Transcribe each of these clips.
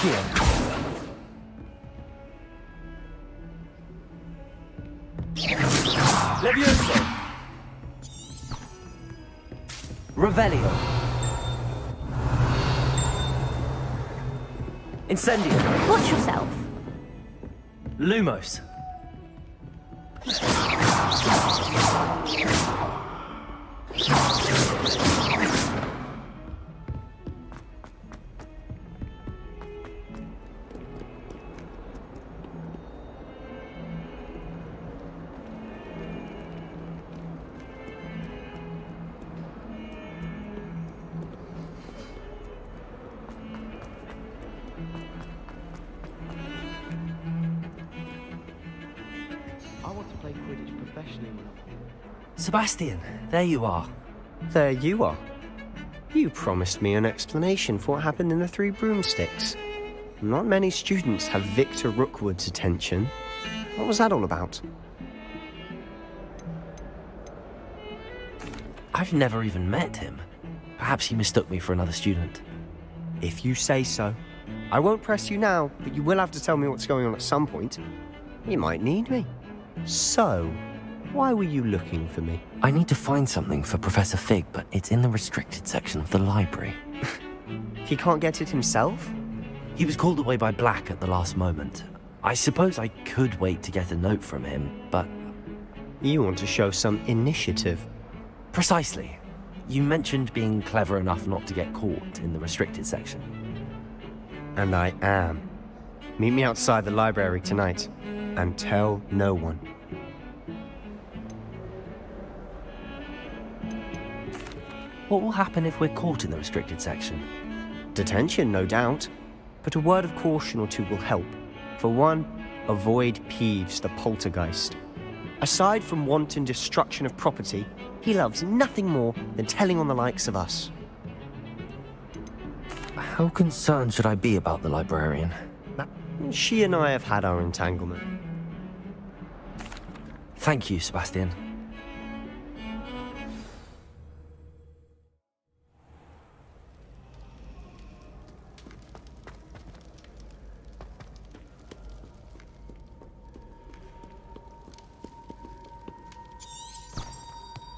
Accio. Levioso. Revelio. Incendio. Watch yourself. Lumos. I want to play Quidditch professionally. Sebastian, there you are. There you are. You promised me an explanation for what happened in the Three Broomsticks. Not many students have Victor Rookwood's attention. What was that all about? I've never even met him. Perhaps he mistook me for another student. If you say so. I won't press you now, but you will have to tell me what's going on at some point. You might need me. So, why were you looking for me? I need to find something for Professor Fig, but it's in the restricted section of the library. He can't get it himself? He was called away by Black at the last moment. I suppose I could wait to get a note from him, but... You want to show some initiative. Precisely. You mentioned being clever enough not to get caught in the restricted section. And I am. Meet me outside the library tonight, and tell no one. What will happen if we're caught in the restricted section? Detention, no doubt. But a word of caution or two will help. For one, avoid Peeves the poltergeist. Aside from wanton destruction of property, he loves nothing more than telling on the likes of us. How concerned should I be about the librarian? She and I have had our entanglement. Thank you, Sebastian.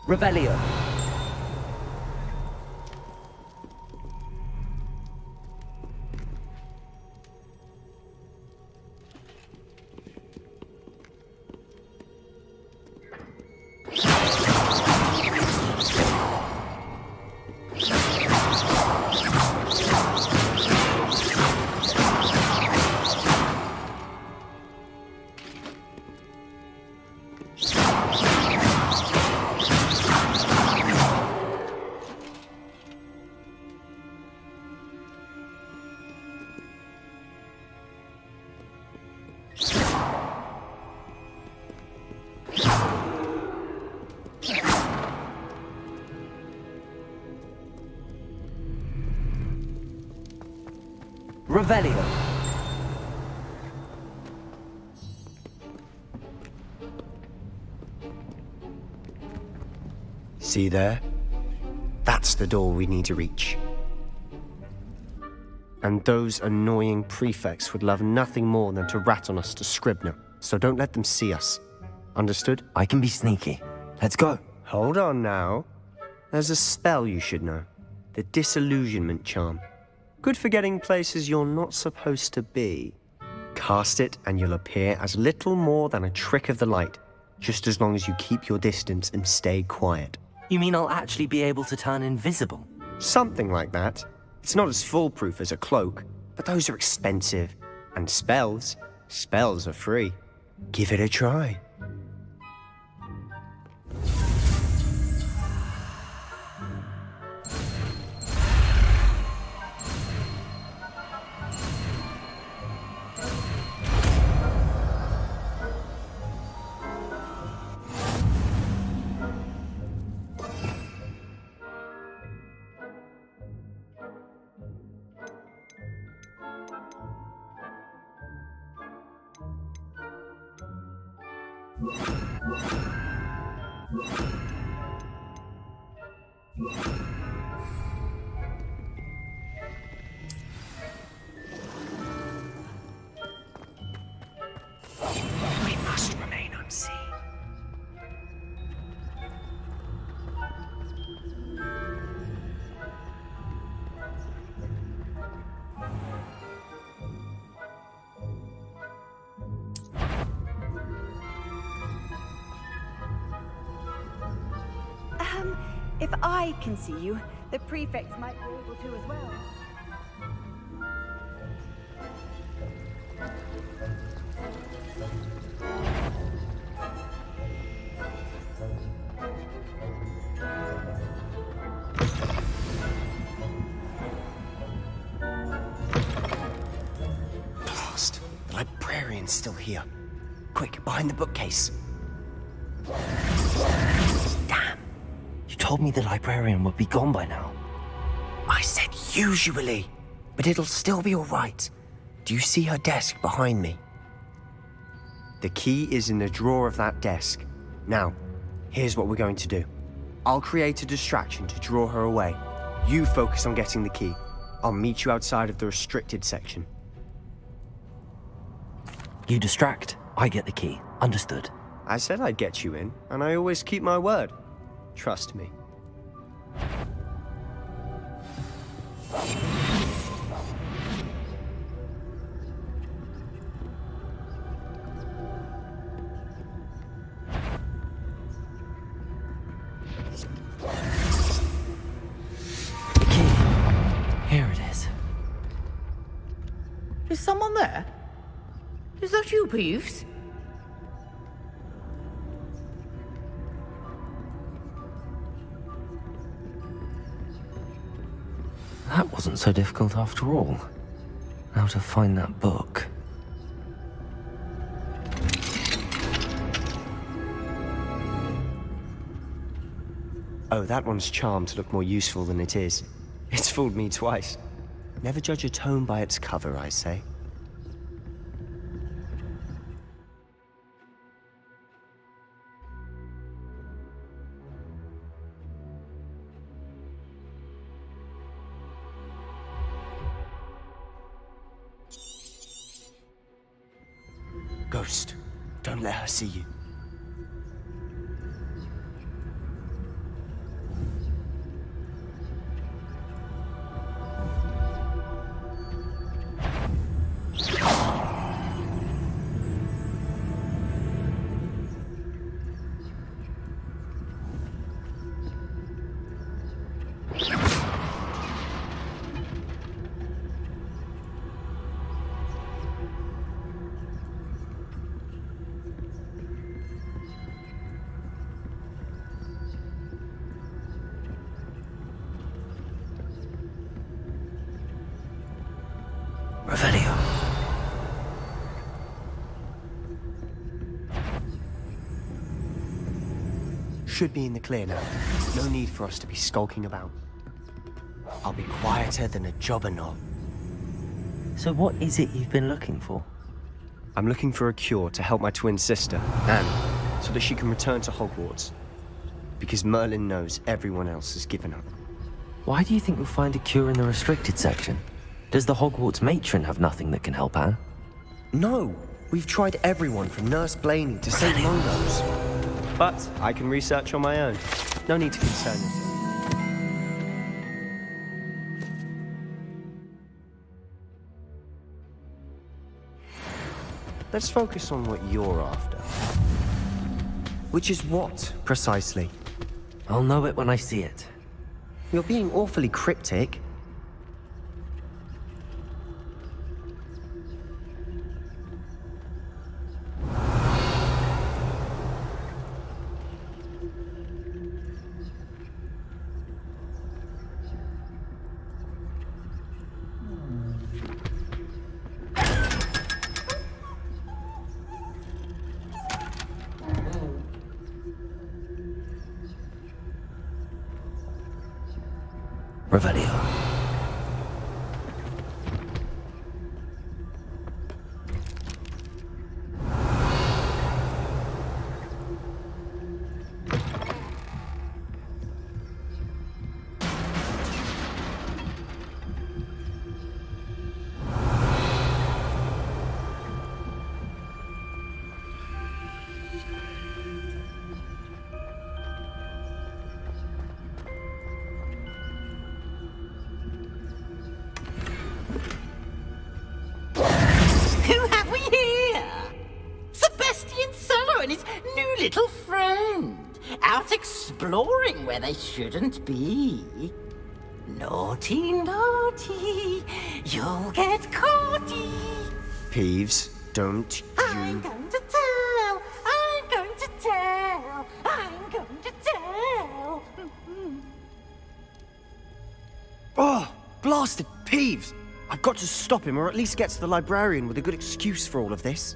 Revelio. Revelio. See there? That's the door we need to reach. And those annoying prefects would love nothing more than to rat on us to Scribner, so don't let them see us. Understood? I can be sneaky. Let's go. Hold on now. There's a spell you should know. The Disillusionment Charm. Good for getting places you're not supposed to be. Cast it and you'll appear as little more than a trick of the light, just as long as you keep your distance and stay quiet. You mean I'll actually be able to turn invisible? Something like that. It's not as foolproof as a cloak, but those are expensive. And spells are free. Give it a try. If I can see you, the prefects might be able to as well. Blast! The librarian's still here. Quick, behind the bookcase. Damn! You told me the librarian would be gone by now. I said usually, but it'll still be all right. Do you see her desk behind me? The key is in the drawer of that desk. Now, here's what we're going to do. I'll create a distraction to draw her away. You focus on getting the key. I'll meet you outside of the restricted section. You distract, I get the key. Understood. I said I'd get you in, and I always keep my word. Trust me. The key. Here it is. Is someone there? Is that you, Peeves? That wasn't so difficult after all. How to find that book. Oh, that one's charmed to look more useful than it is. It's fooled me twice. Never judge a tome by its cover, I say. Ghost, don't let her see you. Revelio. Should be in the clear now. No need for us to be skulking about. I'll be quieter than a jobberknoll. So what is it you've been looking for? I'm looking for a cure to help my twin sister, Anne, so that she can return to Hogwarts. Because Merlin knows everyone else has given up. Why do you think you'll find a cure in the restricted section? Does the Hogwarts matron have nothing that can help Anne? No! We've tried everyone from Nurse Blaney to St. Mungo's. But I can research on my own. No need to concern yourself. Let's focus on what you're after. Which is what, precisely? I'll know it when I see it. You're being awfully cryptic. Revelio. Who have we here? Sebastian Cellar and his new little friend. out exploring where they shouldn't be. Naughty, naughty, you'll get caughty. Peeves, don't I'm you... going to tell, I'm going to tell, I'm going to tell. Oh, blasted Peeves! I've got to stop him, or at least get to the librarian with a good excuse for all of this.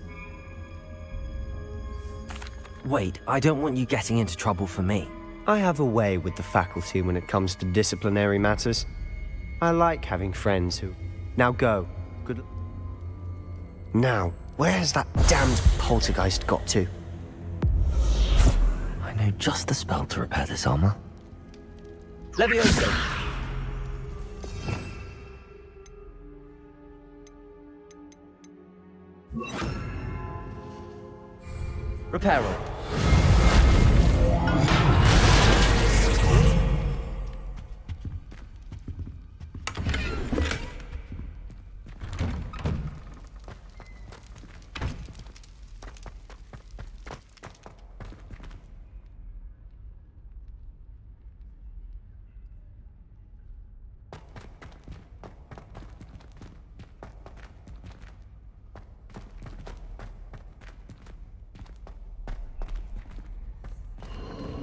Wait, I don't want you getting into trouble for me. I have a way with the faculty when it comes to disciplinary matters. I like having friends who... Now go. Good... Now, where's that damned poltergeist got to? I know just the spell to repair this armor. Levioso! Reparo.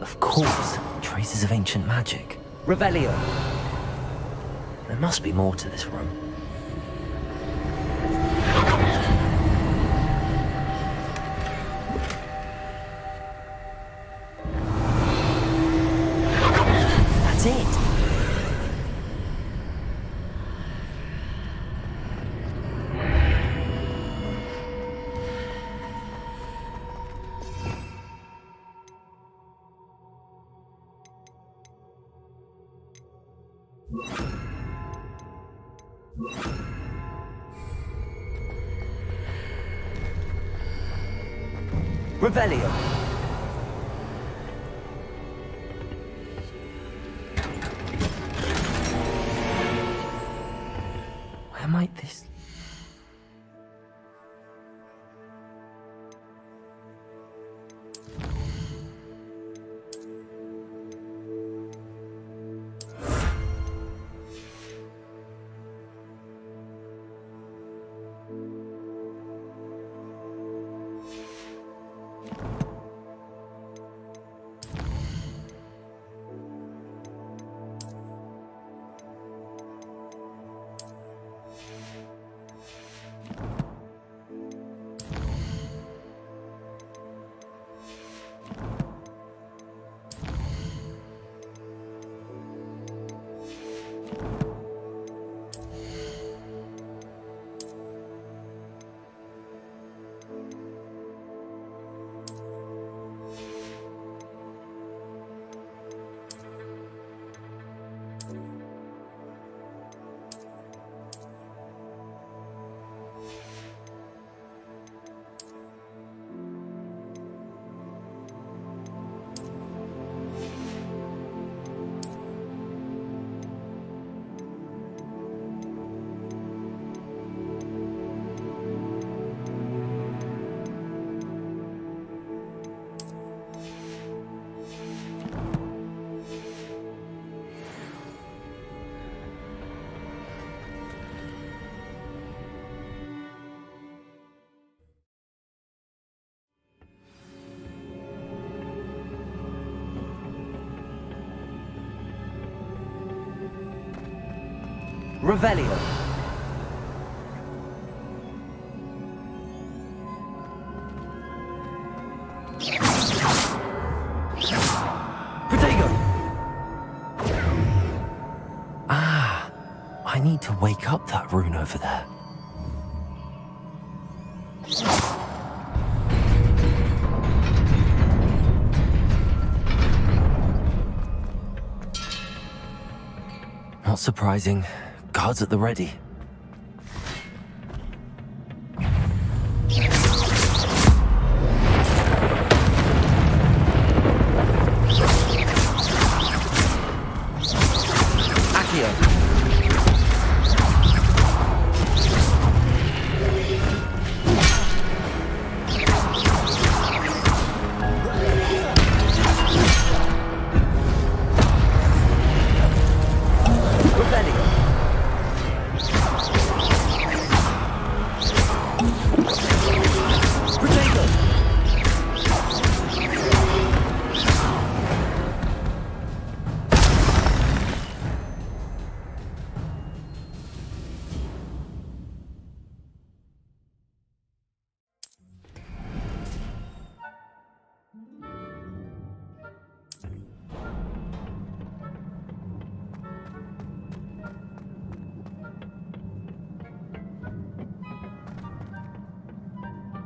Of course, traces of ancient magic. Revelio. There must be more to this room. That's it. Revelio. Where might this... Revelio. Protego! Ah, I need to wake up that rune over there. Not surprising. Guards at the ready. Accio.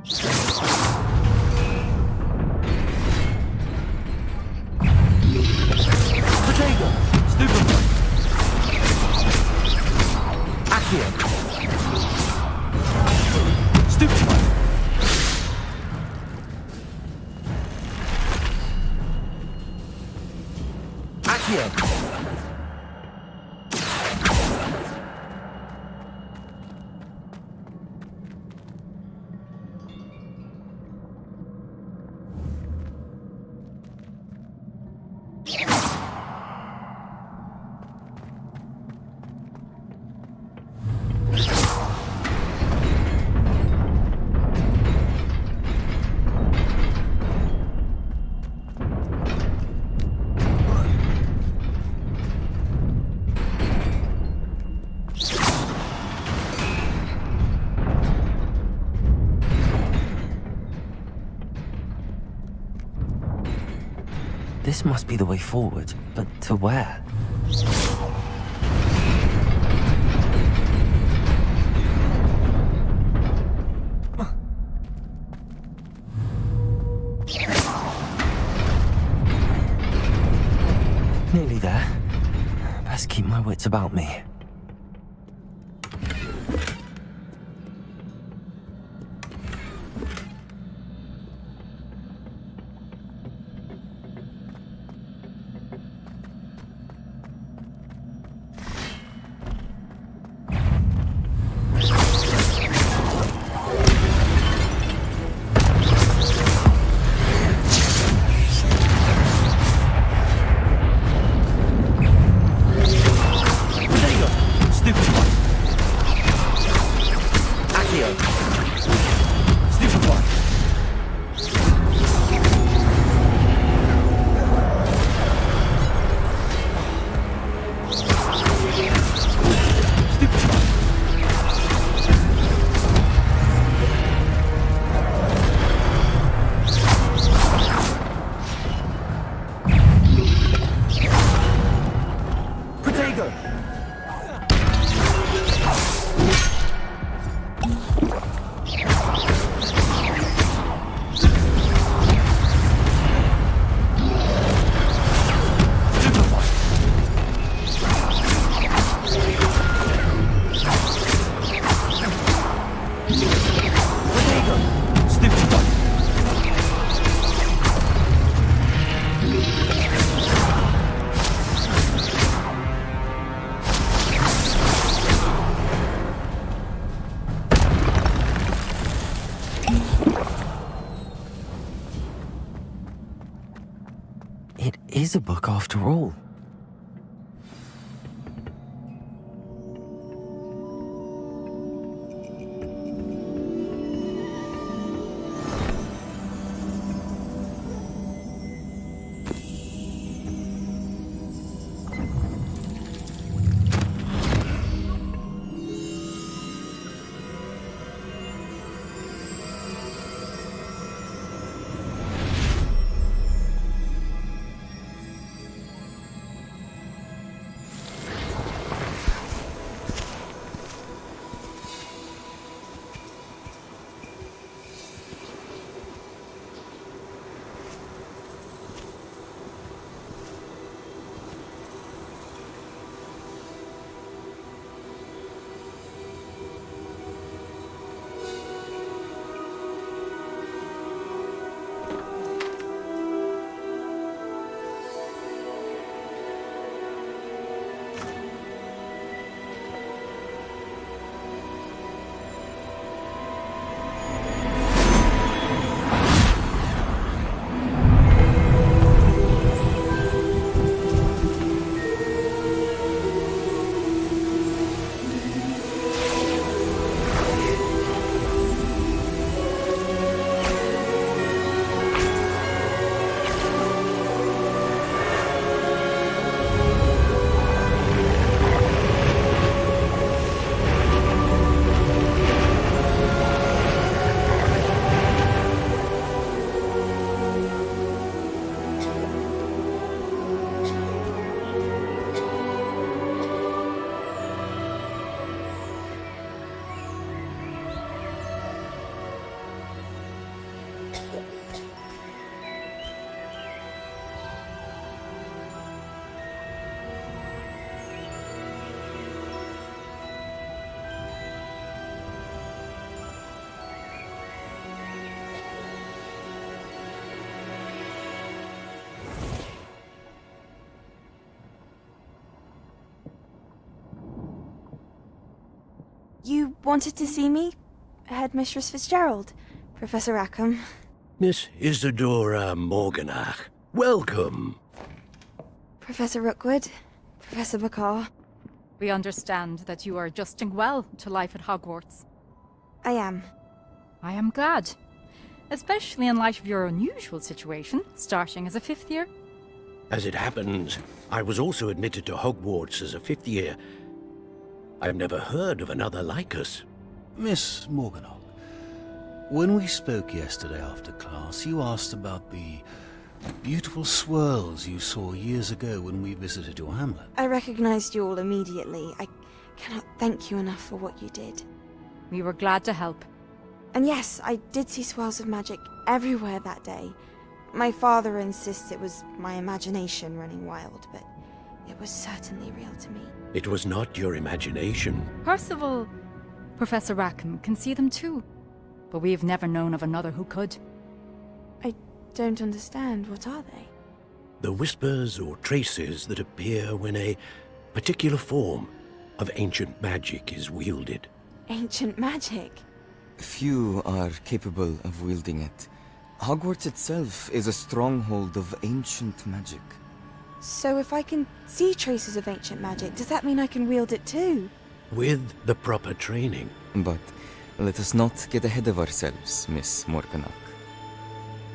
Potato! Stupefy! Accio! Stupefy! Accio! This must be the way forward, but to where? Nearly there. Best keep my wits about me. It is a book after all. You wanted to see me? Headmistress Fitzgerald, Professor Rackham. Miss Isadora Morganach, welcome. Professor Rookwood, Professor Bakar. We understand that you are adjusting well to life at Hogwarts. I am. I am glad. Especially in light of your unusual situation, starting as a 5th year. As it happens, I was also admitted to Hogwarts as a 5th year. I've never heard of another like us. Miss Morganach, when we spoke yesterday after class, you asked about the beautiful swirls you saw years ago when we visited your hamlet. I recognized you all immediately. I cannot thank you enough for what you did. We were glad to help. And yes, I did see swirls of magic everywhere that day. My father insists it was my imagination running wild, but it was certainly real to me. It was not your imagination. Percival, Professor Rackham can see them too. But we have never known of another who could. I don't understand. What are they? The whispers or traces that appear when a particular form of ancient magic is wielded. Ancient magic? Few are capable of wielding it. Hogwarts itself is a stronghold of ancient magic. So if I can see traces of ancient magic, does that mean I can wield it too? With the proper training. But let us not get ahead of ourselves, Miss Morganach.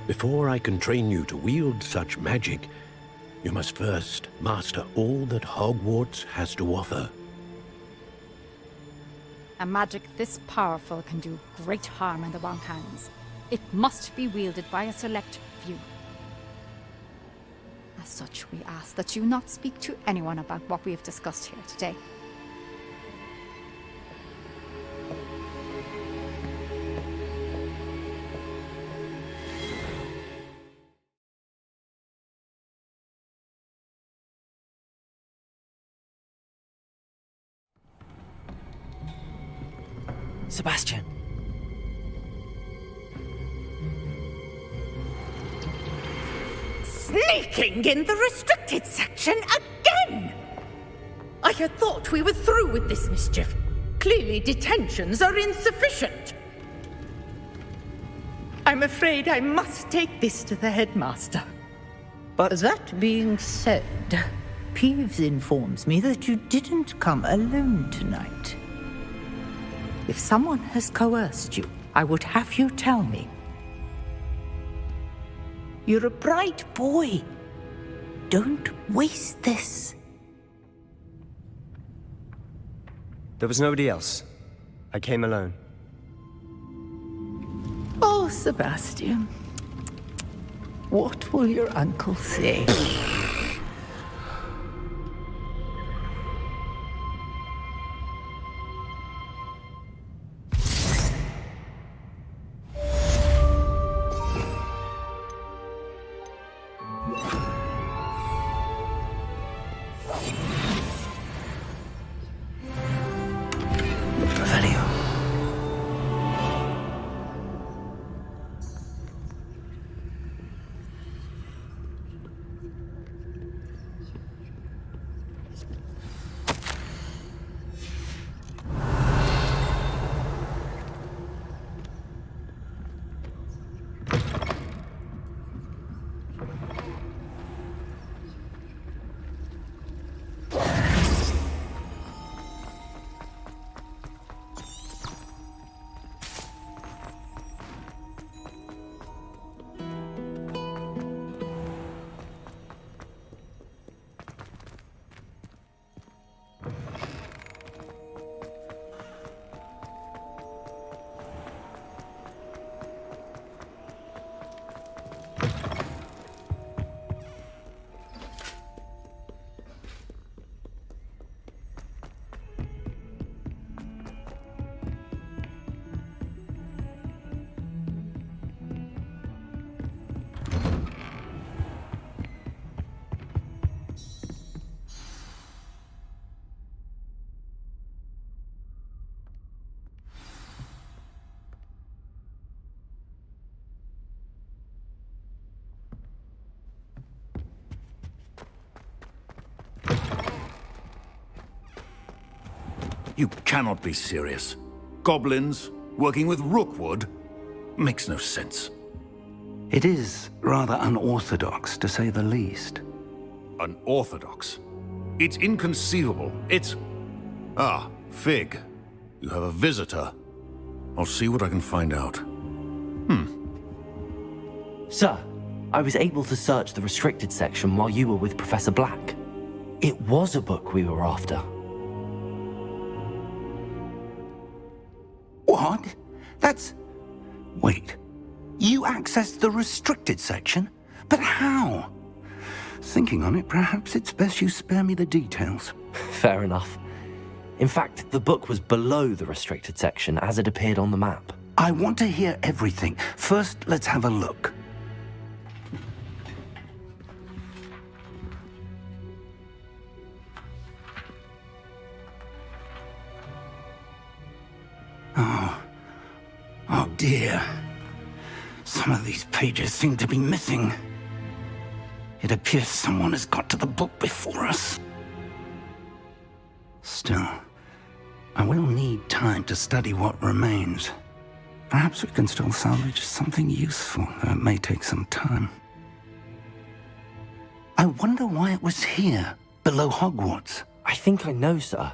Before I can train you to wield such magic, you must first master all that Hogwarts has to offer. A magic this powerful can do great harm in the wrong hands. It must be wielded by a select few. As such, we ask that you not speak to anyone about what we have discussed here today. Sebastian. Sneaking in the restricted section again! I had thought we were through with this mischief. Clearly detentions are insufficient. I'm afraid I must take this to the headmaster. But That being said, Peeves informs me that you didn't come alone tonight. If someone has coerced you, I would have you tell me. You're a bright boy. Don't waste this. there was nobody else. I came alone. Oh, Sebastian. What will your uncle say? Revelio. You cannot be serious. goblins, working with Rookwood. Makes no sense. It is rather unorthodox, to say the least. Unorthodox? It's inconceivable. It's... Ah, Fig. You have a visitor. I'll see what I can find out. Sir, I was able to search the restricted section while you were with Professor Black. It was a book we were after. What? That's... Wait. You accessed the restricted section? But how? Thinking on it, perhaps it's best you spare me the details. Fair enough. In fact, the book was below the restricted section as it appeared on the map. I want to hear everything. First, let's have a look. Oh dear. Some of these pages seem to be missing. It appears someone has got to the book before us. Still, I will need time to study what remains. Perhaps we can still salvage something useful, though it may take some time. I wonder why it was here, below Hogwarts. I think I know, sir.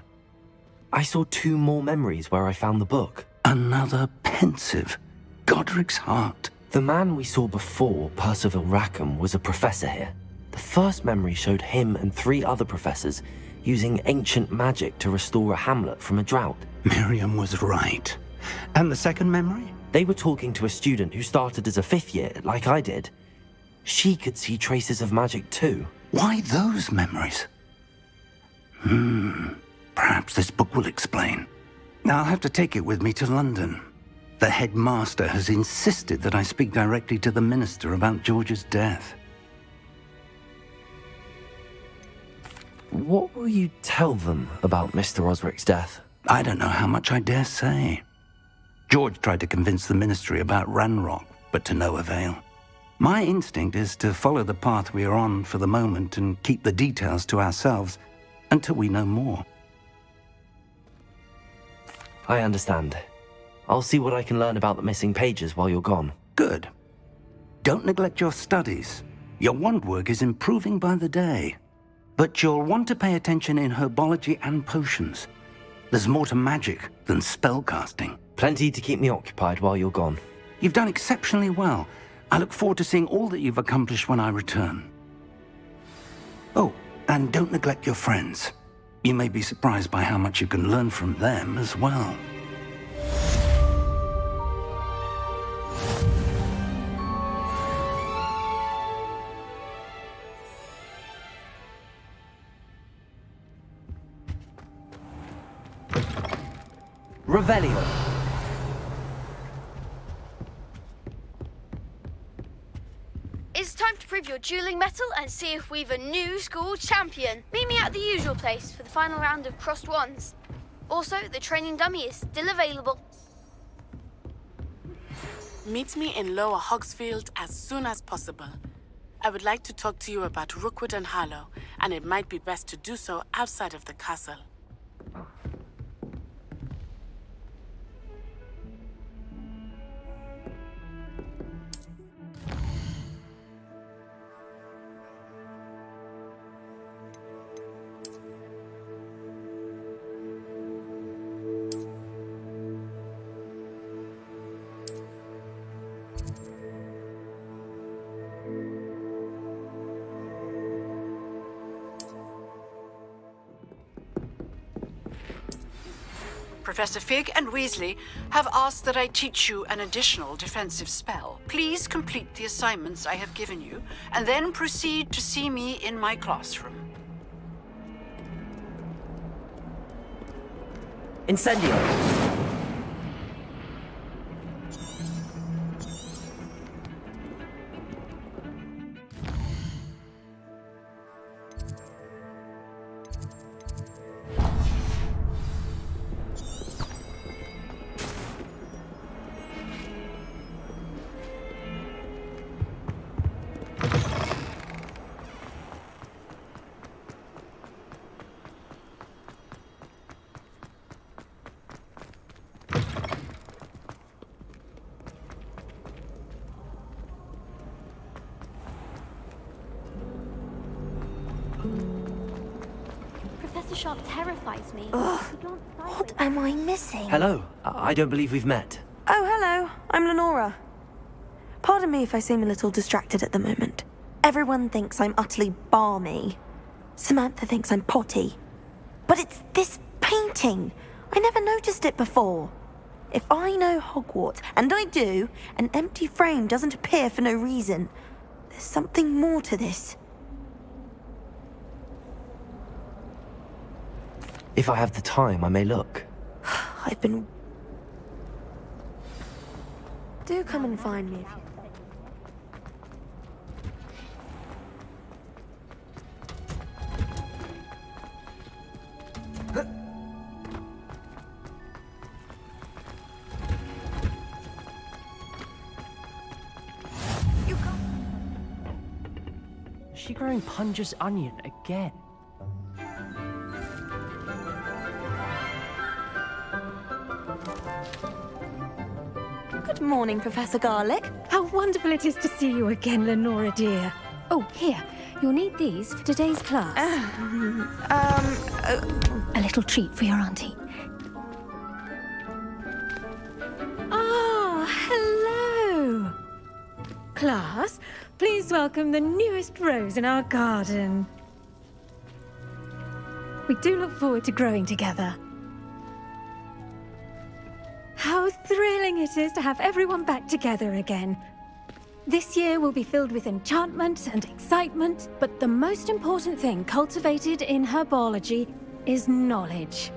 I saw 2 more memories where I found the book. Another pensive. Godric's heart. The man we saw before, Percival Rackham, was a professor here. The first memory showed him and 3 other professors using ancient magic to restore a hamlet from a drought. Miriam was right. And the second memory? They were talking to a student who started as a 5th year, like I did. She could see traces of magic too. Why those memories? Perhaps this book will explain. I'll have to take it with me to London. The headmaster has insisted that I speak directly to the minister about George's death. What will you tell them about Mr. Osric's death? I don't know how much I dare say. George tried to convince the ministry about Ranrock, but to no avail. My instinct is to follow the path we are on for the moment and keep the details to ourselves until we know more. I understand. I'll see what I can learn about the missing pages while you're gone. Good. Don't neglect your studies. Your wand work is improving by the day. But you'll want to pay attention in herbology and potions. There's more to magic than spellcasting. Plenty to keep me occupied while you're gone. You've done exceptionally well. I look forward to seeing all that you've accomplished when I return. Oh, and don't neglect your friends. You may be surprised by how much you can learn from them as well. Revelio. It's time to prove your dueling mettle and see if we've a new school champion. Meet me at the usual place for the final round of crossed wands. Also, the training dummy is still available. Meet me in Lower Hogsfield as soon as possible. I would like to talk to you about Rookwood and Harlow, and it might be best to do so outside of the castle. Professor Fig and Weasley have asked that I teach you an additional defensive spell. Please complete the assignments I have given you, and then proceed to see me in my classroom. Incendio. Sharp terrifies me. Ugh, what am I missing? Hello. I don't believe we've met. Oh, hello. I'm Lenora. Pardon me if I seem a little distracted at the moment. Everyone thinks I'm utterly balmy. Samantha thinks I'm potty. But it's this painting. I never noticed it before. If I know Hogwarts, and I do, an empty frame doesn't appear for no reason. There's something more to this. If I have the time, I may look. I've been... Do come and find me if you... Is she growing Punja's onion again? Good morning, Professor Garlick. How wonderful it is to see you again, Lenora dear. Oh, here. You'll need these for today's class. A little treat for your auntie. Ah, hello. Class, please welcome the newest rose in our garden. We do look forward to growing together. How thrilling it is to have everyone back together again. This year will be filled with enchantment and excitement, but the most important thing cultivated in herbology is knowledge.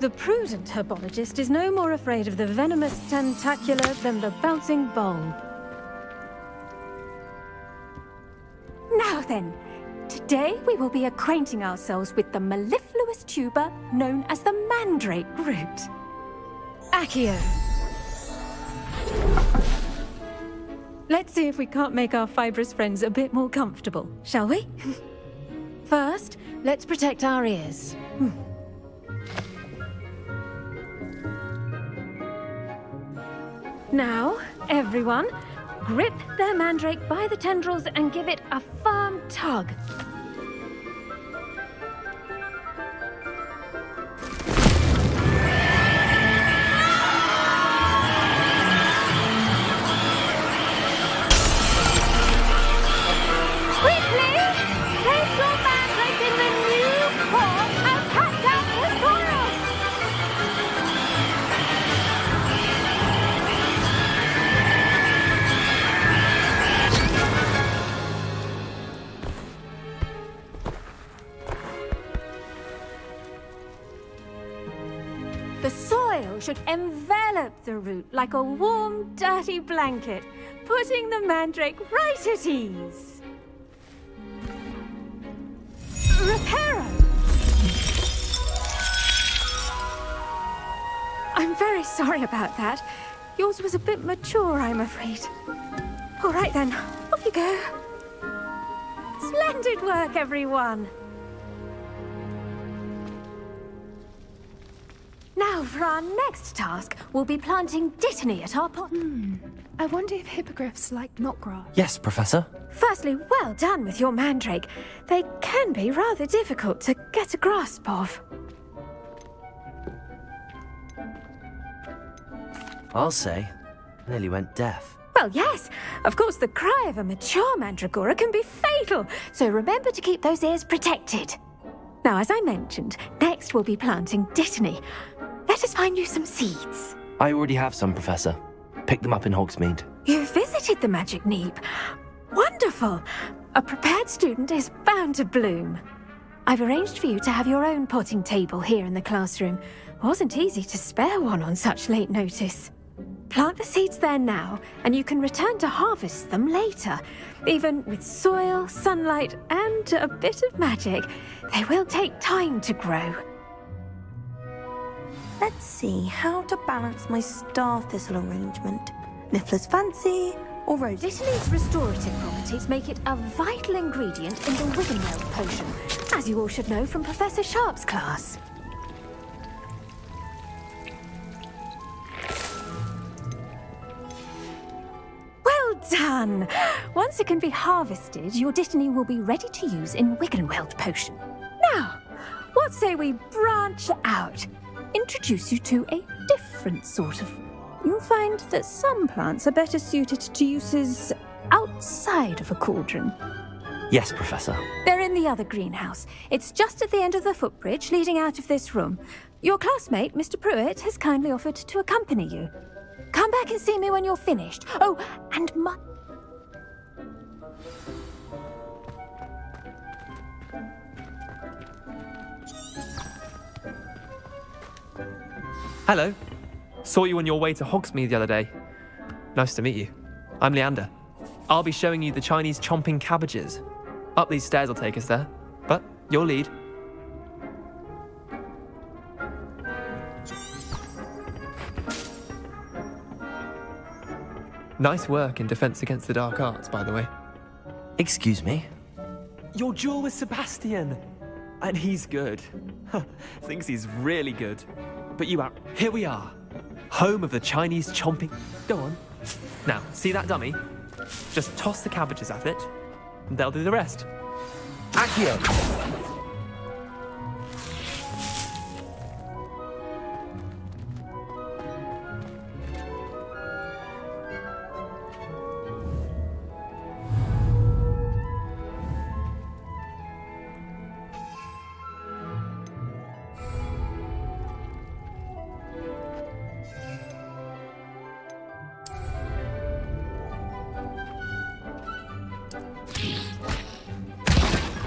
The prudent herbologist is no more afraid of the venomous tentacula than the bouncing bulb. Now then, today we will be acquainting ourselves with the mellifluous tuber known as the mandrake root. Accio. Let's see if we can't make our fibrous friends a bit more comfortable, shall we? First, let's protect our ears. Now, everyone, grip their mandrake by the tendrils and give it a firm tug. Should envelop the root like a warm, dirty blanket, putting the mandrake right at ease. Reparo! I'm very sorry about that. Yours was a bit mature, I'm afraid. All right then, off you go. Splendid work, everyone. Now, for our next task, we'll be planting dittany at our pot. I wonder if hippogriffs like knotgrass. Yes, Professor. Firstly, well done with your mandrake. They can be rather difficult to get a grasp of. I'll say, nearly went deaf. Well, yes. Of course, the cry of a mature mandragora can be fatal, so remember to keep those ears protected. Now, as I mentioned, next we'll be planting dittany. Let us find you some seeds. I already have some, Professor. Picked them up in Hogsmeade. You visited the Magic Neep. Wonderful! A prepared student is bound to bloom. I've arranged for you to have your own potting table here in the classroom. Wasn't easy to spare one on such late notice. Plant the seeds there now, and you can return to harvest them later. Even with soil, sunlight, and a bit of magic, they will take time to grow. Let's see how to balance my star thistle arrangement. Niffler's fancy or rose. Dittany's restorative properties make it a vital ingredient in the Wiggenweld potion, as you all should know from Professor Sharp's class. Well done! Once it can be harvested, your dittany will be ready to use in Wiggenweld potion. Now, What say we branch out? Introduce you to a different sort of... You'll find that some plants are better suited to uses outside of a cauldron. Yes, Professor. They're in the other greenhouse. It's just at the end of the footbridge leading out of this room. Your classmate, Mr. Pruitt, has kindly offered to accompany you. Come back and see me when you're finished. Oh, and Hello. Saw you on your way to Hogsmeade the other day. Nice to meet you. I'm Leander. I'll be showing you the Chinese chomping cabbages. Up these stairs will take us there, but your lead. Nice work in Defense Against the Dark Arts, by the way. Excuse me? Your duel with Sebastian! And he's good. Thinks he's really good. But you are. Here we are. Home of the Chinese chomping... Go on. Now, see that dummy? Just toss the cabbages at it, and they'll do the rest. Accio!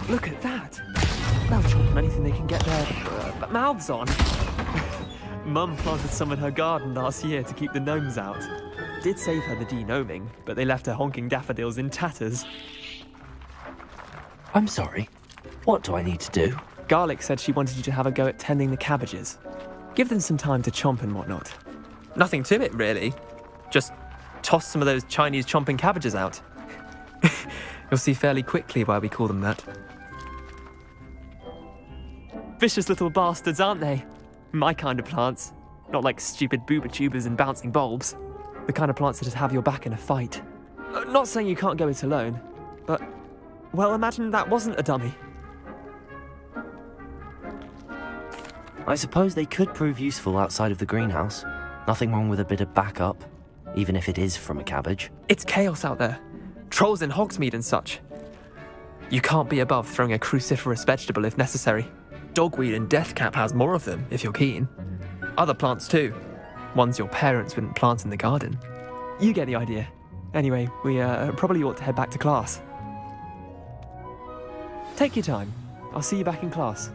Look at that! They'll chomp on anything they can get their mouths on. Mum planted some in her garden last year to keep the gnomes out. Did save her the de-gnoming, but they left her honking daffodils in tatters. I'm sorry. What do I need to do? Garlic said she wanted you to have a go at tending the cabbages. Give them some time to chomp and whatnot. Nothing to it, really. Just toss some of those Chinese chomping cabbages out. You'll see fairly quickly why we call them that. Vicious little bastards, aren't they? My kind of plants. Not like stupid booba tubers and bouncing bulbs. The kind of plants that just have your back in a fight. Not saying you can't go it alone, but... Well, imagine that wasn't a dummy. I suppose they could prove useful outside of the greenhouse. Nothing wrong with a bit of backup, even if it is from a cabbage. It's chaos out there. Trolls in Hogsmeade and such. You can't be above throwing a cruciferous vegetable if necessary. Dogweed and deathcap has more of them, if you're keen. Other plants too. Ones your parents wouldn't plant in the garden. You get the idea. Anyway, we probably ought to head back to class. Take your time. I'll see you back in class.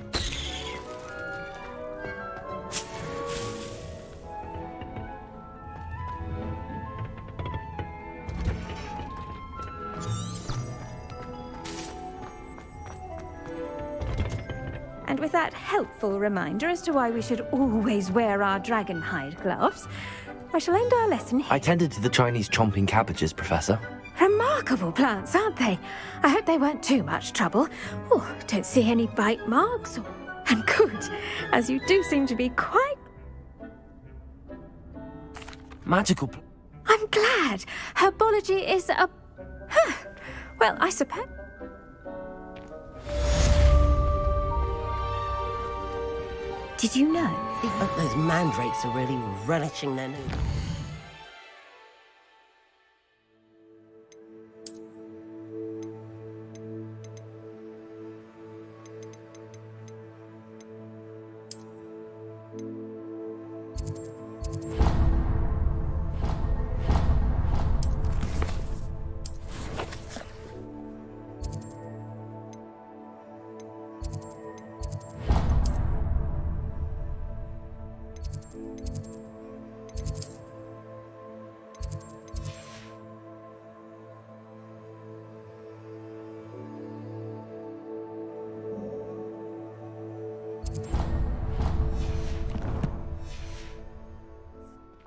And with that helpful reminder as to why we should always wear our dragon hide gloves, I shall end our lesson here. I tended to the Chinese chomping cabbages, Professor. Remarkable plants, aren't they? I hope they weren't too much trouble. Oh, don't see any bite marks. And good, as you do seem to be quite... Magical... I'm glad. Herbology is a... Well, I suppose... Did you know? Those mandrakes are really relishing their new...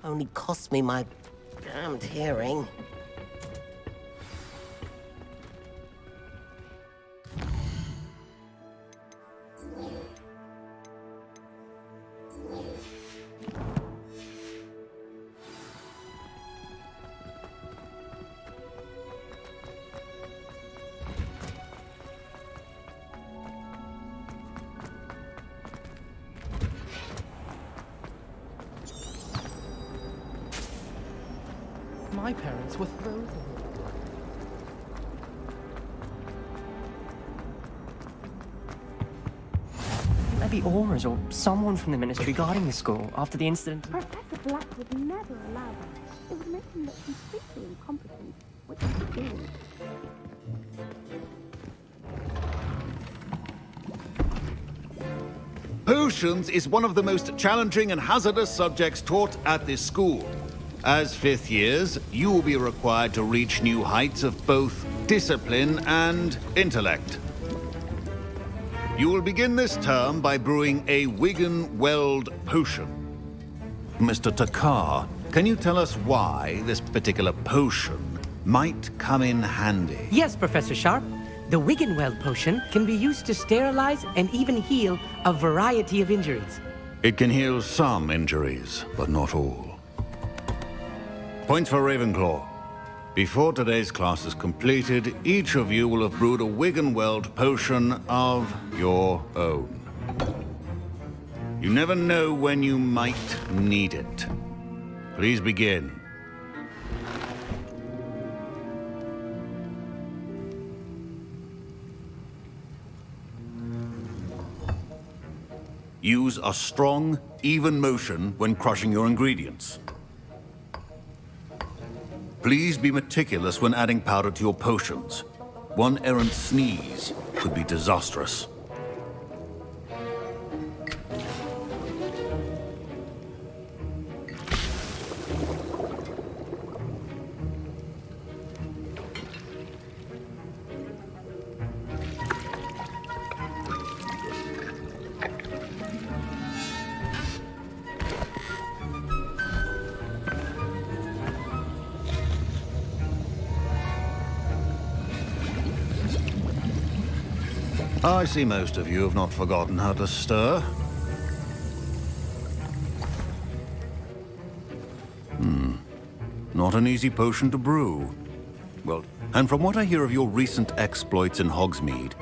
Only cost me my damned hearing. My parents were thrilled. Maybe Aura's or someone from the ministry guarding the school after the incident. Professor Black would never allow that. It would make him look completely incompetent, which is good. Potions is one of the most challenging and hazardous subjects taught at this school. As fifth years, you will be required to reach new heights of both discipline and intellect. You will begin this term by brewing a Wigan-Weld potion. Mr. Takar, can you tell us why this particular potion might come in handy? Yes, Professor Sharp. The Wigan-Weld potion can be used to sterilize and even heal a variety of injuries. It can heal some injuries, but not all. Points for Ravenclaw. Before today's class is completed, each of you will have brewed a Wigan-Weld potion of your own. You never know when you might need it. Please begin. Use a strong, even motion when crushing your ingredients. Please be meticulous when adding powder to your potions. One errant sneeze could be disastrous. I see most of you have not forgotten how to stir. Not an easy potion to brew. Well, and from what I hear of your recent exploits in Hogsmeade,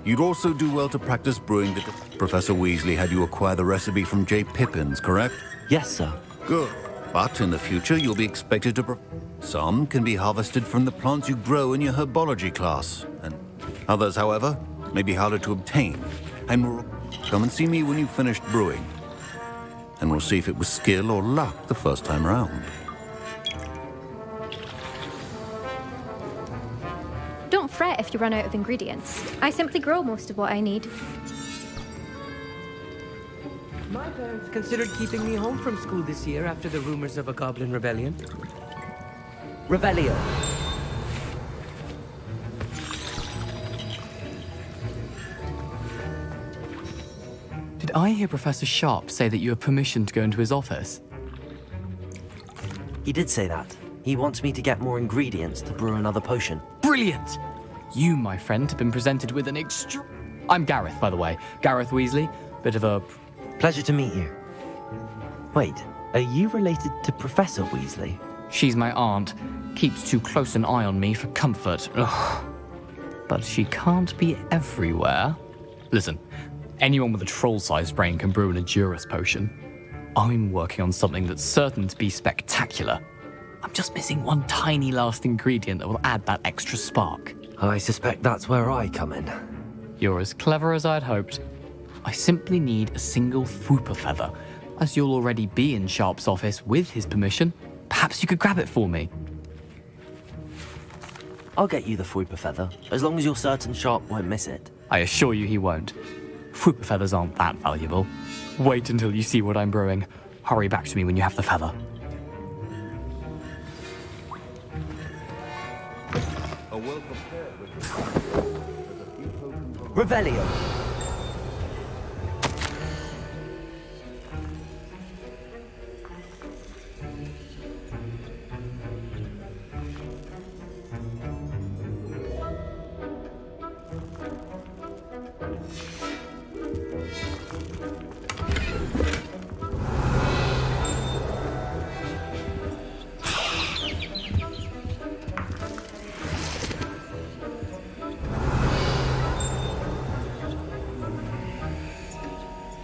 you'd also do well to practice brewing the... Professor Weasley had you acquire the recipe from J. Pippin's, correct? Yes, sir. Good. But in the future, you'll be expected to... Some can be harvested from the plants you grow in your herbology class, and others, however, may be harder to obtain. And come and see me when you've finished brewing. And we'll see if it was skill or luck the first time round. Don't fret if you run out of ingredients. I simply grow most of what I need. My parents considered keeping me home from school this year after the rumors of a goblin rebellion. Revelio. Did I hear Professor Sharp say that you have permission to go into his office? He did say that. He wants me to get more ingredients to brew another potion. Brilliant! You, my friend, have been presented with an I'm Gareth, by the way. Gareth Weasley. Bit of a... Pleasure to meet you. Wait, are you related to Professor Weasley? She's my aunt. Keeps too close an eye on me for comfort. Ugh. But she can't be everywhere. Listen, anyone with a troll-sized brain can brew an Edurus potion. I'm working on something that's certain to be spectacular. I'm just missing one tiny last ingredient that will add that extra spark. I suspect that's where I come in. You're as clever as I'd hoped. I simply need a single Fwooper feather. As you'll already be in Sharp's office with his permission, perhaps you could grab it for me. I'll get you the Fwooper feather, as long as you're certain Sharp won't miss it. I assure you he won't. Fwooper feathers aren't that valuable. Wait until you see what I'm brewing. Hurry back to me when you have the feather. Revelio.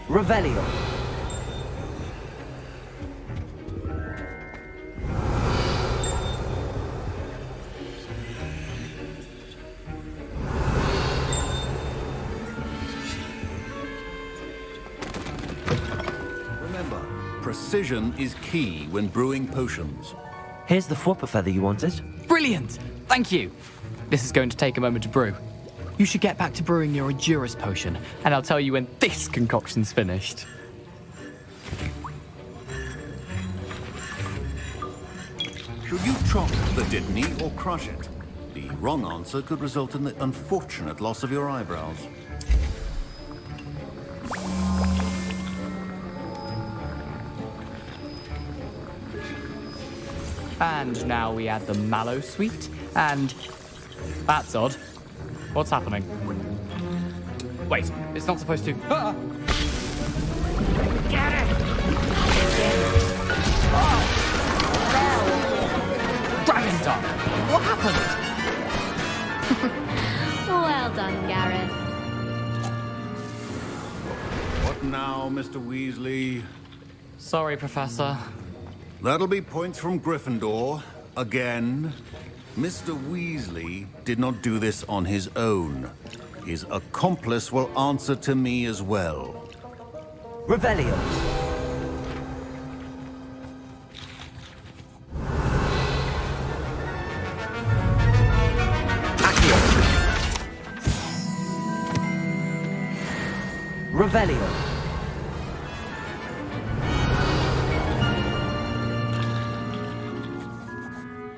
Revelio. Precision is key when brewing potions. Here's the flopper feather you wanted. Brilliant! Thank you. This is going to take a moment to brew. You should get back to brewing your Endurus potion, and I'll tell you when this concoction's finished. Should you chop the Dittany or crush it? The wrong answer could result in the unfortunate loss of your eyebrows. And now we add the mallow sweet, and... That's odd. What's happening? Wait, it's not supposed to... Ah! Get it! Oh! Dragon Dog! What happened? Well done, Gareth. What now, Mr. Weasley? Sorry, Professor. That'll be points from Gryffindor. Again. Mr. Weasley did not do this on his own. His accomplice will answer to me as well. Revelio. Revelio.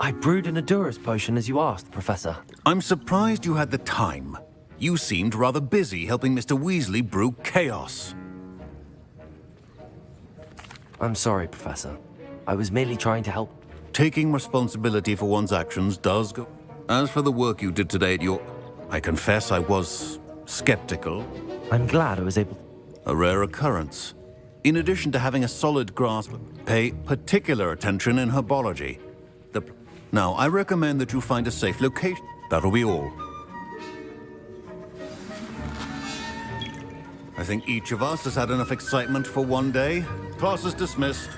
I brewed an Endurus potion as you asked, Professor. I'm surprised you had the time. You seemed rather busy helping Mr. Weasley brew chaos. I'm sorry, Professor. I was merely trying to help. Taking responsibility for one's actions does go... As for the work you did today at your... I confess I was skeptical. I'm glad I was able... A rare occurrence. In addition to having a solid grasp, pay particular attention in herbology. Now, I recommend that you find a safe location. That'll be all. I think each of us has had enough excitement for one day. Class is dismissed.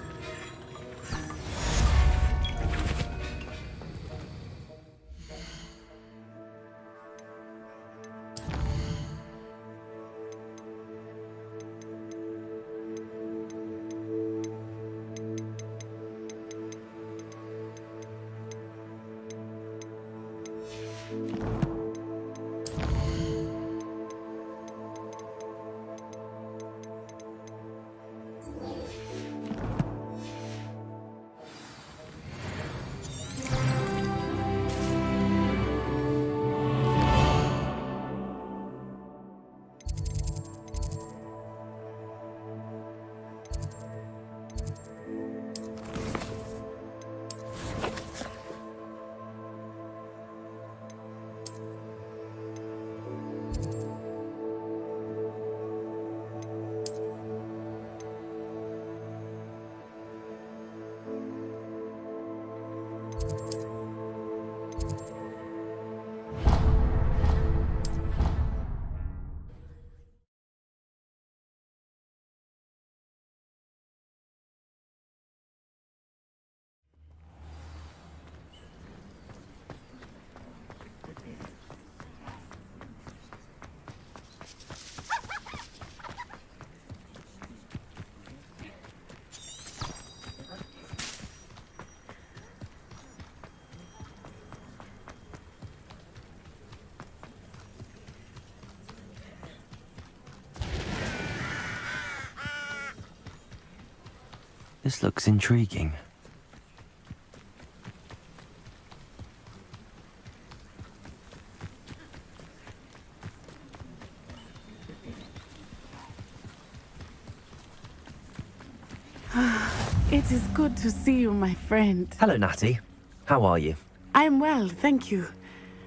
This looks intriguing. It is good to see you, my friend. Hello, Natty. How are you? I'm well, thank you.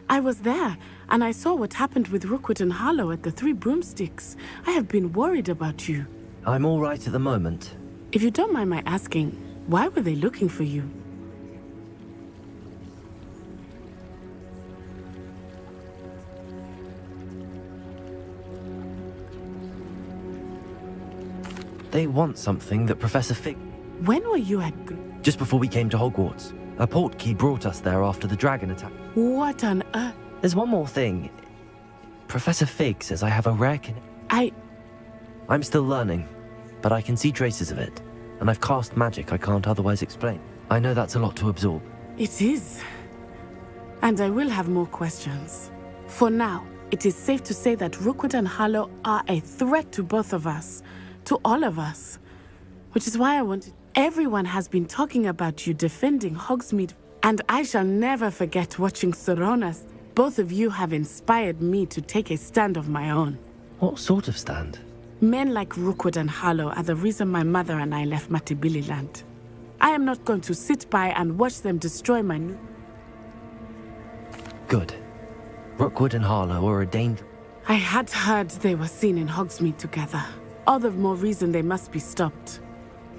I was there, and I saw what happened with Rookwood and Harlow at the Three Broomsticks. I have been worried about you. I'm all right at the moment. If you don't mind my asking, why were they looking for you? They want something that Professor Fig... When were you at... Just before we came to Hogwarts. A portkey brought us there after the dragon attack. What on earth? There's one more thing. Professor Fig says I have a rare connection. I'm still learning, but I can see traces of it. and I've cast magic I can't otherwise explain. I know that's a lot to absorb. It is. And I will have more questions. For now, it is safe to say that Rookwood and Harlow are a threat to both of us. To all of us. Which is why I wanted... Everyone has been talking about you defending Hogsmeade, and I shall never forget watching Soronas. Both of you have inspired me to take a stand of my own. What sort of stand? Men like Rookwood and Harlow are the reason my mother and I left Matibili land. I am not going to sit by and watch them destroy my new... Good. Rookwood and Harlow are a danger. I had heard they were seen in Hogsmeade together. All the more reason they must be stopped.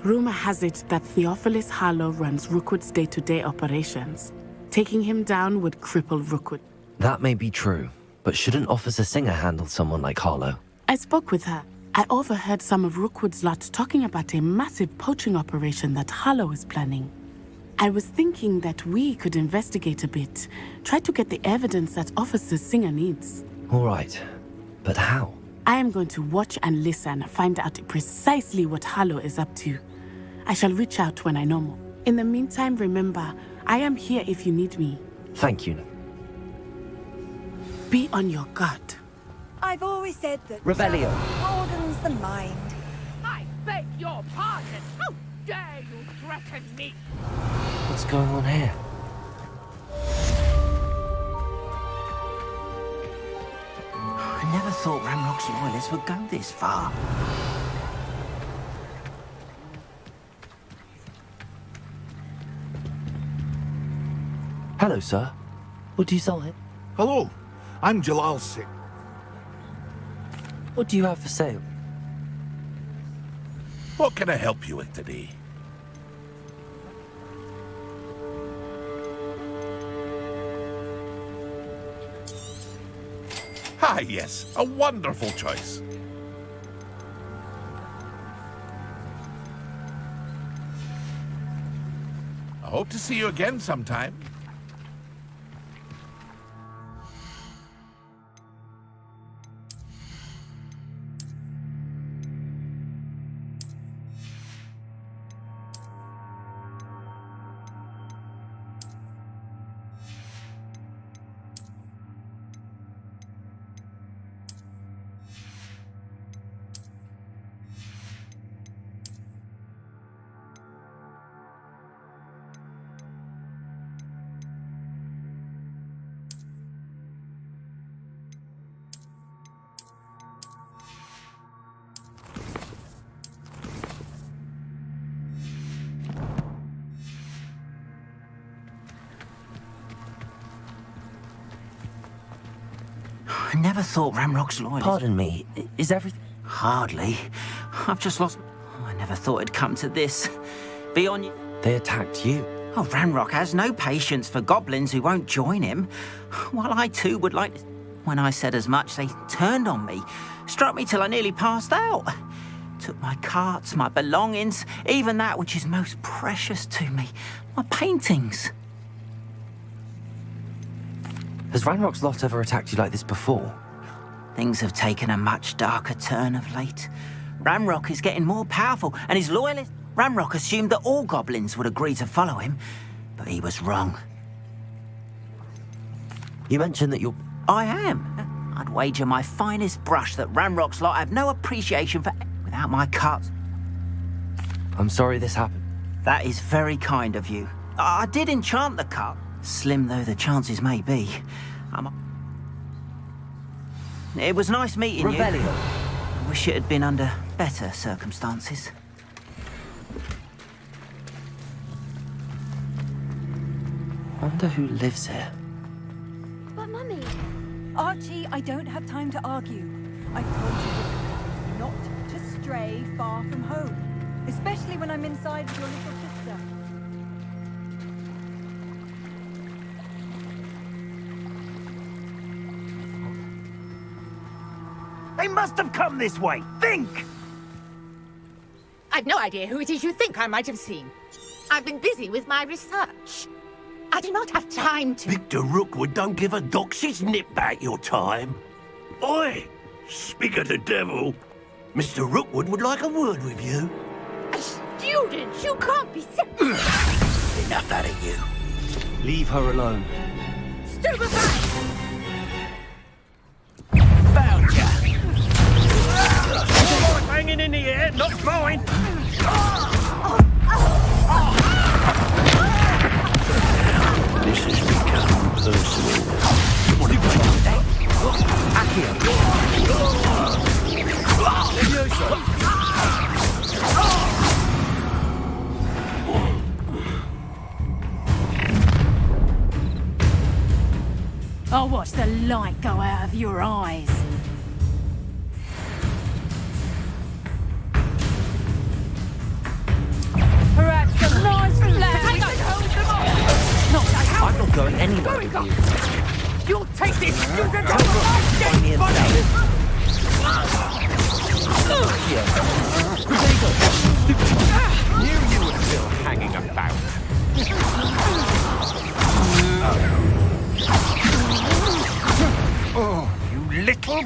Rumor has it that Theophilus Harlow runs Rookwood's day-to-day operations. Taking him down would cripple Rookwood. That may be true, but shouldn't Officer Singer handle someone like Harlow? I spoke with her. I overheard some of Rookwood's lot talking about a massive poaching operation that Harlow is planning. I was thinking that we could investigate a bit, try to get the evidence that Officer Singer needs. All right, but how? I am going to watch and listen, find out precisely what Harlow is up to. I shall reach out when I know more. In the meantime, remember, I am here if you need me. Thank you. Be on your guard. I've always said that Revelio broadens the mind. I beg your pardon. How dare you threaten me? What's going on here? I never thought Ranrock's loyalists would go this far. Hello, sir. What do you sell here? Hello, I'm Jalal Singh. What do you have for sale? What can I help you with today? Ah, yes, a wonderful choice. I hope to see you again sometime. I never thought Ranrock's loyalists... Pardon me, is everything... Hardly. I've just lost... I never thought it'd come to this. Be on you... They attacked you. Oh, Ranrock has no patience for goblins who won't join him. While I too would like... When I said as much, they turned on me. Struck me till I nearly passed out. Took my carts, my belongings, even that which is most precious to me. My paintings. Has Ranrock's lot ever attacked you like this before? Things have taken a much darker turn of late. Ranrock is getting more powerful, and his loyalists... Ranrock assumed that all goblins would agree to follow him, but he was wrong. You mentioned that you're... I am. I'd wager my finest brush that Ranrock's lot have no appreciation for... Without my carts... I'm sorry this happened. That is very kind of you. I did enchant the cart, slim though the chances may be. It was nice meeting you. I wish it had been under better circumstances. Wonder who lives here. But Mummy... Archie, I don't have time to argue. I told you not to stray far from home, especially when I'm inside with your little sister. They must have come this way. Think! I've no idea who it is you think I might have seen. I've been busy with my research. I do not have time to... Victor Rookwood don't give a doxy's nip back your time. Oi! Speak of the devil. Mr. Rookwood would like a word with you. student! You can't be Enough out of you. Leave her alone. Stupefy! Found ya! Hanging in the air, not mine! This has become personal. I'll watch the light go out of your eyes. Perhaps a nice flag. I'm not going anywhere with you. You'll take this. You're going Find me inside. Knew you were still hanging about. Oh, you little...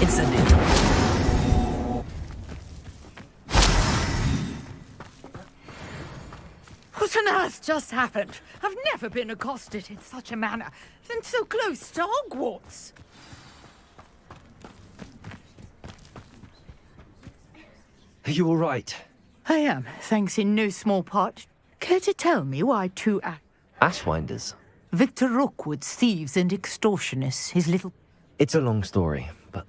Incendiary. What on earth just happened? I've never been accosted in such a manner, and so close to Hogwarts. Are you all right? I am, thanks in no small part. Care to tell me why two Ashwinders. Victor Rookwood's thieves and extortionists, his little... It's a long story, but...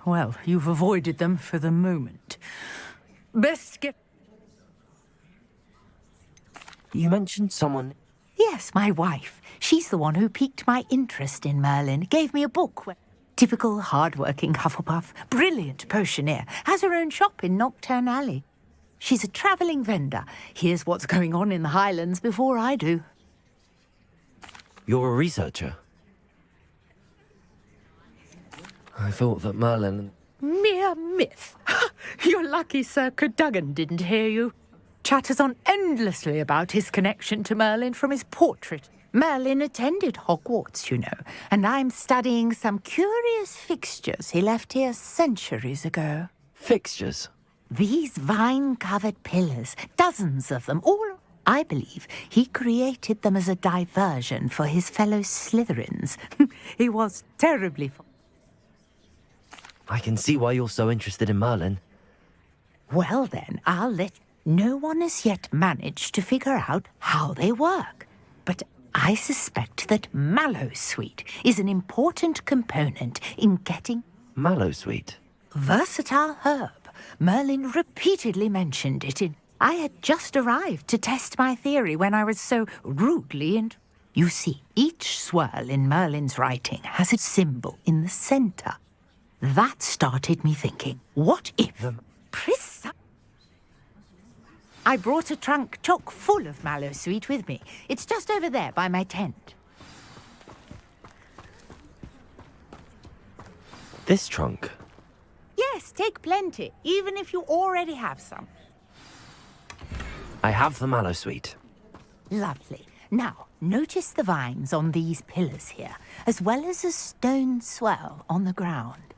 Well, you've avoided them for the moment. Best get... You mentioned someone... Yes, my wife. She's the one who piqued my interest in Merlin. Gave me a book. Typical hard-working Hufflepuff. Brilliant potioneer. Has her own shop in Knockturn Alley. She's a travelling vendor. Hears what's going on in the Highlands before I do. You're a researcher. I thought that Merlin... Mere myth. You're lucky Sir Cadogan didn't hear you. Chatters on endlessly about his connection to Merlin from his portrait. Merlin attended Hogwarts, you know, and I'm studying some curious fixtures he left here centuries ago. Fixtures? These vine-covered pillars, dozens of them, all... I believe he created them as a diversion for his fellow Slytherins. He was terribly... I can see why you're so interested in Merlin. Well then, I'll let... No one has yet managed to figure out how they work. But I suspect that Mallowsweet is an important component in getting... Mallowsweet? Versatile herb. Merlin repeatedly mentioned it in... I had just arrived to test my theory when I was so rudely and... You see, each swirl in Merlin's writing has a symbol in the centre. That started me thinking, what if... I brought a trunk chock full of Mallowsweet with me. It's just over there by my tent. This trunk? Yes, take plenty, even if you already have some. I have the Mallowsweet. Lovely. Now, notice the vines on these pillars here, as well as a stone swell on the ground.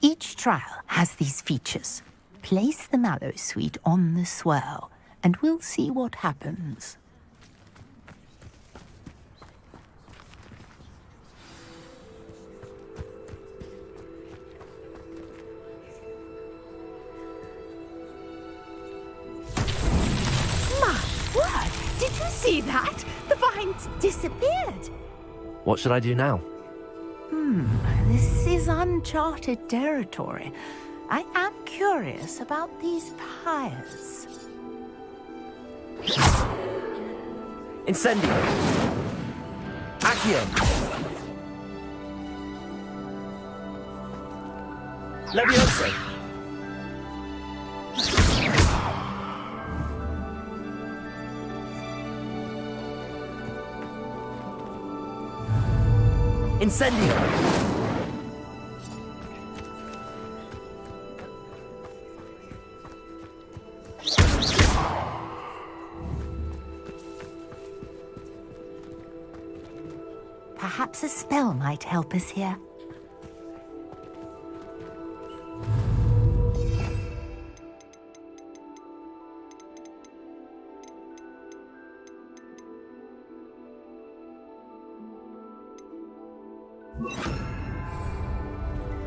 Each trial has these features. Place the Mallowsweet on the swirl, and we'll see what happens. My word! Did you see that? The vines disappeared. What should I do now? This is uncharted territory. I am curious about these pyres. Incendio! Accio! Levioso! Incendio! Perhaps a spell might help us here.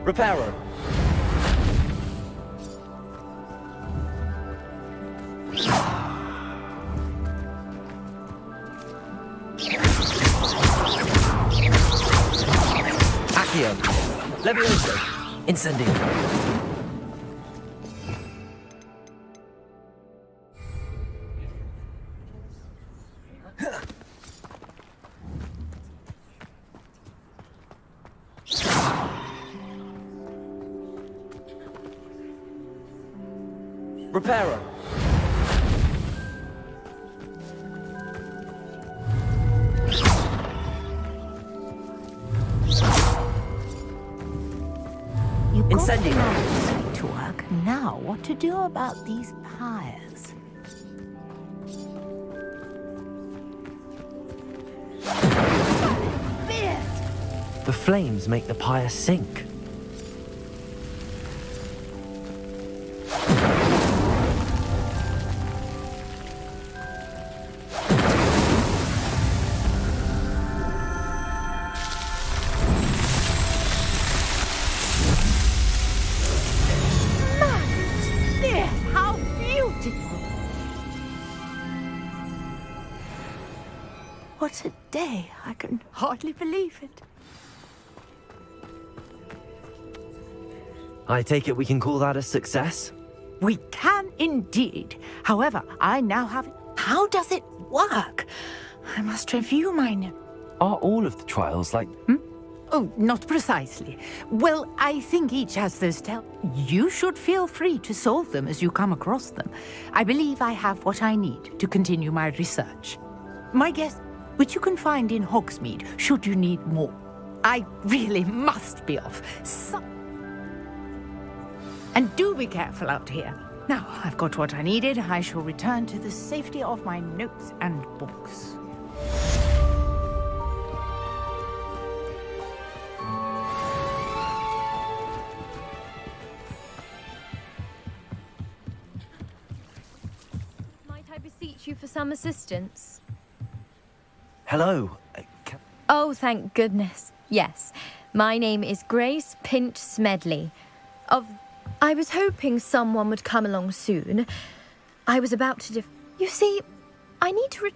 Reparo. Accio. Levioso. Incendio. Reparo. You got Incendio. the magic to work. Now, what to do about these pyres? The flames make the pyre sink. There, how beautiful! What a day. I can hardly believe it. I take it we can call that a success? We can indeed. However, I now have... How does it work? I must review my notes. Are all of the trials like... Oh, not precisely. Well, I think each has those You should feel free to solve them as you come across them. I believe I have what I need to continue my research. My guess, which you can find in Hogsmeade, should you need more. I really must be off. And do be careful out here. Now, I've got what I needed. I shall return to the safety of my notes and books. Might I beseech you for some assistance? Hello. Oh, thank goodness. Yes, my name is Grace Pinch Smedley. I was hoping someone would come along soon. I was about to You see, I need to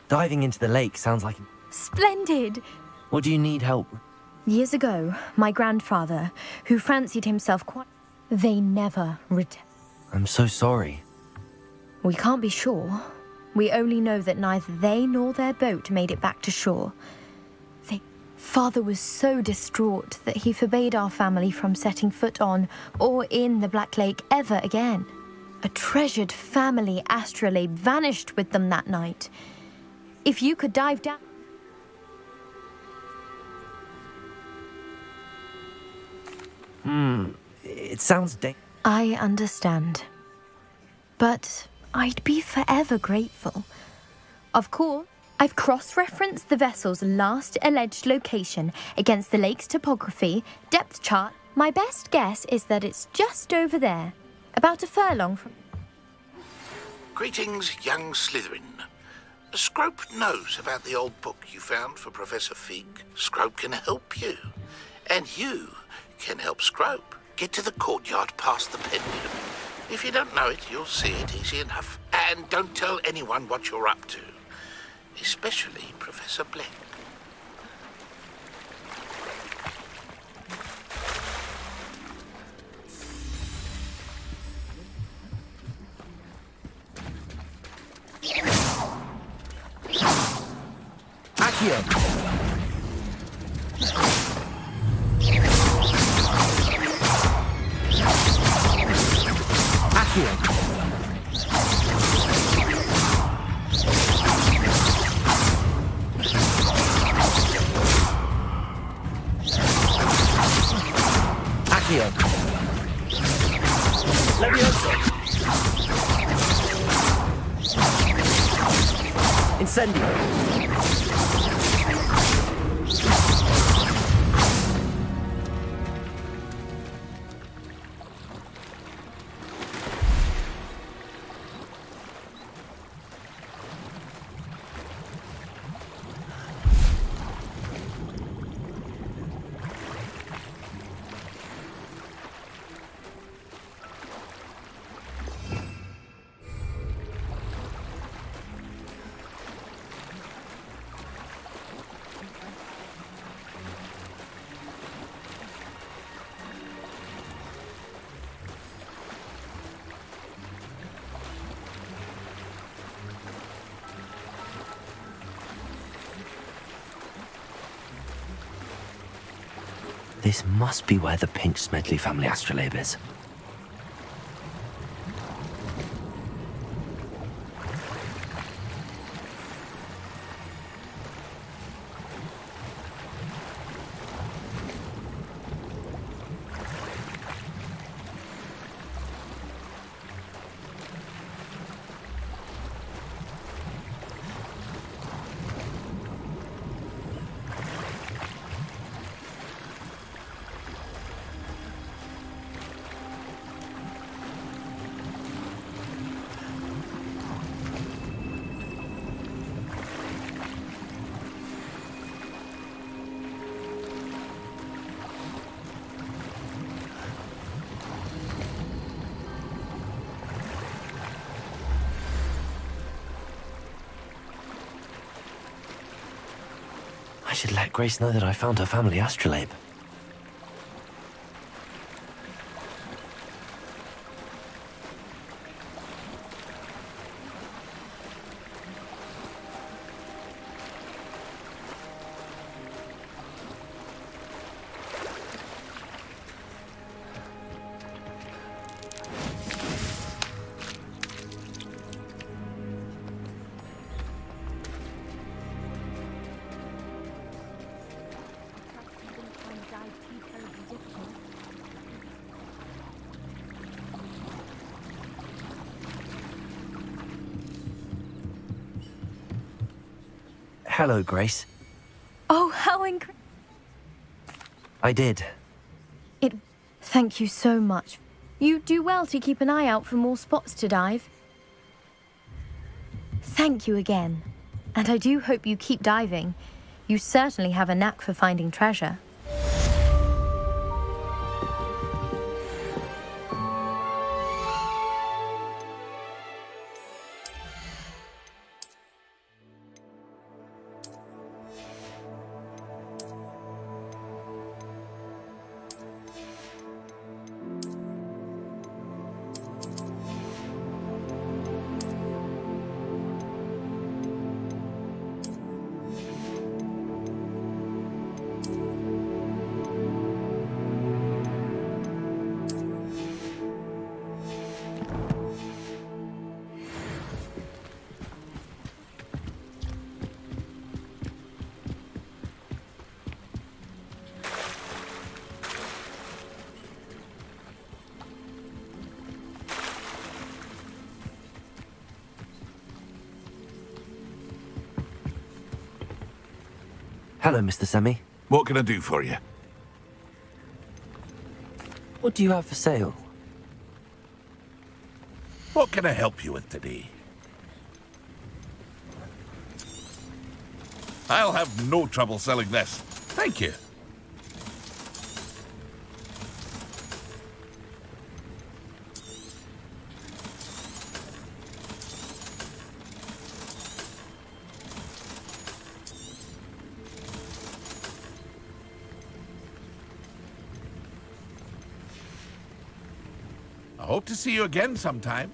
Diving into the lake sounds like... Splendid! What do you need help? Years ago, my grandfather, who fancied himself quite... They never returned. I'm so sorry. We can't be sure. We only know that neither they nor their boat made it back to shore. Father was so distraught that he forbade our family from setting foot on or in the Black Lake ever again. A treasured family astrolabe vanished with them that night. If you could dive down... It sounds I understand. But I'd be forever grateful. Of course, I've cross-referenced the vessel's last alleged location against the lake's topography, depth chart. My best guess is that it's just over there, about a furlong from... Greetings, young Slytherin. Scrope knows about the old book you found for Professor Fig. Scrope can help you. And you can help Scrope get to the courtyard past the pendulum. If you don't know it, you'll see it easy enough. And don't tell anyone what you're up to. Especially Professor Black. Accio. Accio. Accio. Levioso. Incendio. This must be where the Pinch Smedley family astrolabe is. I should let Grace know that I found her family astrolabe. Hello, Grace. Oh, how incredible. I did. Thank you so much. You do well to keep an eye out for more spots to dive. Thank you again. And I do hope you keep diving. You certainly have a knack for finding treasure. Hello, Mr. Semi. What can I do for you? What do you have for sale? What can I help you with today? I'll have no trouble selling this. Thank you. I hope to see you again sometime.